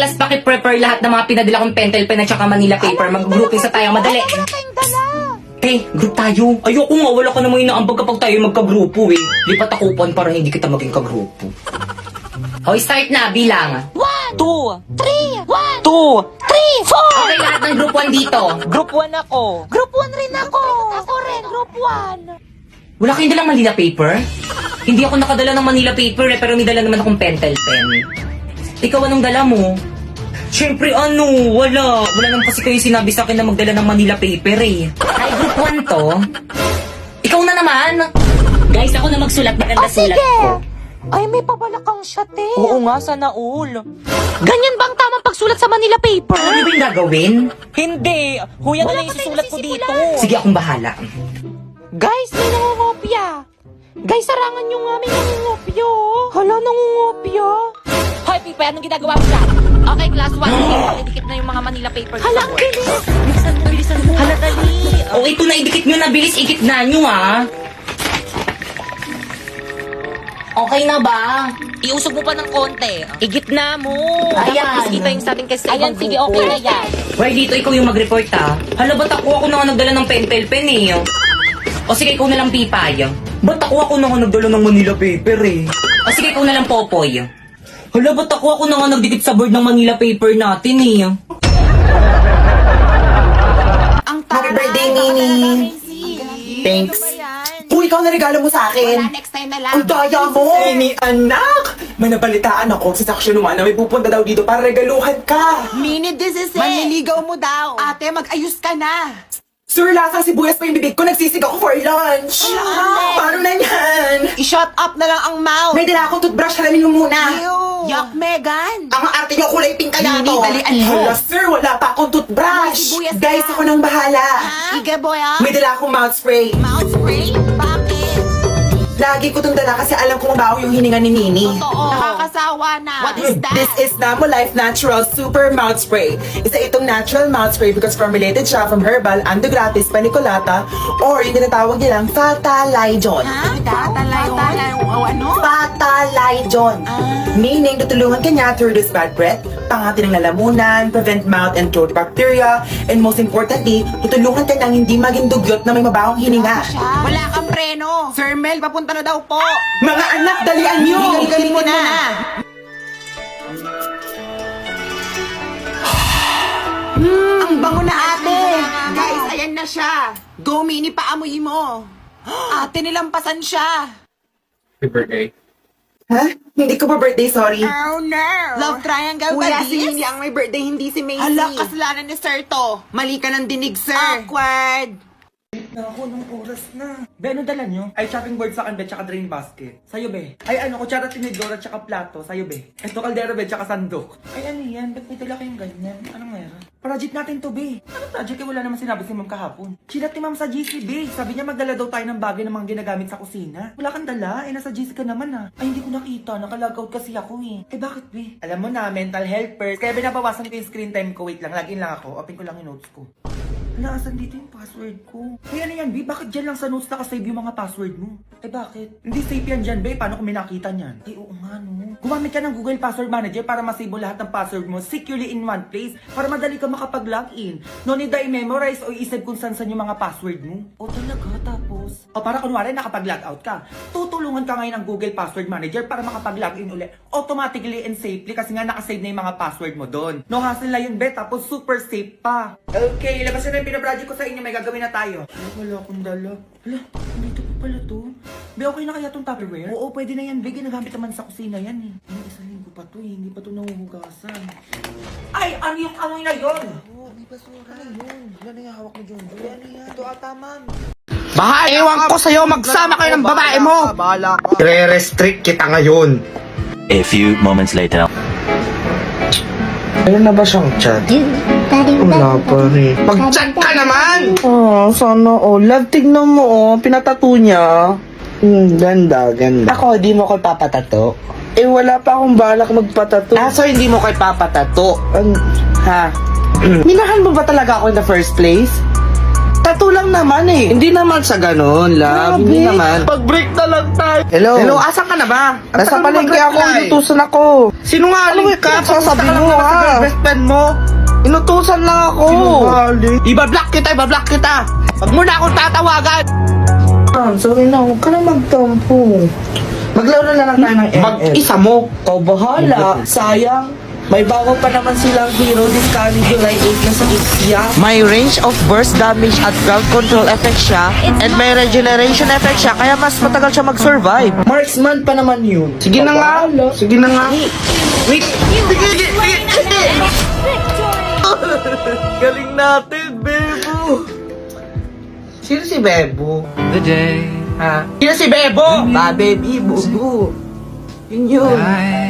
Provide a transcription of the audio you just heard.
class, paki-prepare lahat ng mga pinadala kong pentel pen at saka Manila paper. Mag-grouping sa tayo, madali. Wala kayong dala. Group tayo. Ayoko nga, wala ka namang inaambag kapag tayo magka-grupo eh. Lipat ako pan para hindi kita maging ka-grupo. Hoy, start na, bilang. 1, 2, 3, 1, 2, 3, 4. Okay, lahat ng group 1 dito. Group 1 ako. Group 1 rin ako. Ako rin, group 1. Wala kayong dalang Manila paper? Hindi ako nakadala ng Manila paper eh, pero may dala naman akong pentel pen. Ikaw, anong dala mo? Siyempre wala. Wala naman kasi kayo sinabi sa akin na magdala ng Manila paper eh. Ay, group 1 to. Ikaw na naman. Guys, ako na magsulat. Maganda sulat ko. Ay, may pabalakang shot eh. Oo nga, sana all. Ganyan bang tamang pagsulat sa Manila paper? Ano ba yung gagawin? Hindi. Huya na Wala lang pa tayong isusulat ko dito. nasisimulan. Sige, akong bahala. Guys, may nangungopia. Guys, sarangan nyo nga, may nangungopia. Hala, nangungopia. Hoy, Pipa, anong ginagawa mo dyan? Okay, class 1. Idikit na yung mga Manila paper. Hala, ang bilis. Bilisan mo. Hala, dali. O, ito na, idikit nyo na. Bilis, ikit na nyo ah. Okay na ba? Iusog mo pa ng konti. Igit na mo. Ayan. Dapat kita yung sa atin kasi sa Ayan, ibang sige, grupo. okay na yan. Why, dito ikaw yung mag-report ah. Hala, ba't ako na nga nagdala ng pentel pen eh. O sige, ikaw na lang Pipay. Ba't ako na nga nagdala ng Manila paper eh. O sige, ikaw na lang Popoy. Hala, ba't ako na nga nagdikit sa board ng Manila paper natin eh. Ang Happy birthday, Nini. Thanks. Kung ikaw na regalo mo sa akin. Wala, next time na lang. Ang daya mo! Nini, anak! May nabalitaan ako sa Section 1 na may pupunta daw dito para regaluhan ka. Minute, this is it. Manliligaw mo daw. Ate, mag-ayos ka na. Sir, lasang sibuyas pa yung bibig ko. Nagsisig ako for lunch. Paano na yan? I-shut up na lang ang mouth. May dala akong toothbrush. Halamin mo muna. Yuck, Megan. Ang arte niyo kulay pink kaya Nini, to. dalian mo. Hala, sir, wala pa akong May toothbrush. sibuyas Guys, ka. ako nang bahala. Sige, boy, ah. May dala akong mouth spray. Mouth spray? Bakit? Lagi ko itong dala kasi alam kong mabaho yung hininga ni Nini. Totoo. Nakakasawa na. What is that? This is Namo Life Natural Super Mouth Spray. Isa itong natural mouth spray because formulated siya from herbal, andrographis, paniculata, or yung tinatawag nilang Fatalaidon. Ha? Tatalayon? O ano? Fatalaidon. Meaning, tutulungan kanya to reduce bad breath, pangati ng lalamunan, prevent mouth and throat bacteria, and most importantly, tutulungan ka ng hindi maging dugyot na may mabahong hininga. Wala kang preno. Sir Mel, papunta na daw po. Mga anak, dalian nyo! Galing mo na. Ang bango na ate. Guys, ayan na siya. Go, Mini, paamoy mo. Ate, nilampasan siya. Happy birthday. Ha? Hindi ko pa birthday, sorry. Oh no! Love triangle Kuya, ba si this? Mini ang may birthday, hindi si Macy. Hala, kasalanan ni Sir to. Mali ka ng dinig, Sir. Awkward. Ako, nung oras na. Be, ano dala nyo? Ay, chopping board sa akin, be, tsaka drain basket. Sa'yo, be. Ay, ano, kutsara, tinidora, tsaka plato. Sa'yo, be. Ito, kaldero, be, tsaka sandok. Ay, ano yan? Ba't may dala kayong ganyan? Anong meron? Project natin to, be. Anong project? Eh, wala naman sinabi si ma'am kahapon. Chinat ni ma'am sa GC, be. Sabi niya magdala daw tayo ng bagay na mga ginagamit sa kusina. Wala kang dala? Eh, nasa GC ka naman, ah. Ay, hindi ko nakita. Nakalog-out kasi ako, eh. Eh, bakit, be? Alam mo na, mental health first. Kaya binabawasan ko yung screen time ko. Wait lang, login lang ako. Open ko lang yung notes ko. Hala, asan dito yung password ko? Ay, ano yan, B? Bakit dyan lang sa notes nakasave yung mga password mo? Eh, bakit? Hindi safe yan dyan, B. Paano kung may nakita niyan? Ay, oo nga, no. Gumamit ka ng Google Password Manager para masave mo lahat ng password mo securely in one place para madali ka makapag-login. No need na i-memorize o i-save kung saan yung mga password mo. O talaga, tapos? O para kunwari nakapag-logout ka. Tutulungan ka ngayon ng Google Password Manager para makapag-login ulit automatically and safely kasi nga nakasave na yung mga password mo doon. No hassle na yun, B. Tapos super safe pa. Okay, labas na yung pinabrajik ko sa inyo. May gagawin na tayo. Ay, wala akong dala. Hala, dito pa pala to. Be, okay na kaya tong Tupperware? Oo, pwede na yan. Be, ginagamit naman sa kusina yan eh. Ay, isang linggo pa to eh. Hindi pa to nahuhugasan. Ay, ano yung amoy na yun? Baha, ewan ko sa'yo, magsama kayo ng babae mo! I-restrict kita ngayon. A few moments later. Ayun na ba siyang chat? Wala pa rin. Mag-chat ka naman! Oh, sana all. Love, tignan mo oh. Pinatato niya. Ganda, ganda. Ako, di mo ko papatato? Eh, wala pa akong balak magpatato. Ah, so hindi mo ko papatato? Ha? Minahal mo ba talaga ako in the first place? Tattoo lang naman eh. Hindi naman sa ganun, love. Hindi naman. Pag-break na lang tayo. Hello? Hello, asan ka na ba? Nasa palengke ako, inutusan ako. Sinungaling ka? Sasabihin mo ha? Best friend mo? Inutusan lang ako. Sinungaling? Iba-block kita. Wag mo na akong tatawagan. Sorry na, huwag ka na magtampo. Maglaro na lang tayo ng ML. Mag-isa mo. Ikaw bahala. Sayang. May bago pa naman silang hero this coming July 8 na sa Ixia. May range of burst damage at crowd control effect siya. And may regeneration effect siya, kaya mas matagal siya mag-survive. Marksman pa naman yun. Sige na nga. Sige na nga. Wait. Sige. Galing natin, Bebo. Sino si Bebo? The day Ha? Sino si Bebo? Ba, baby, bubu. Yun yun. I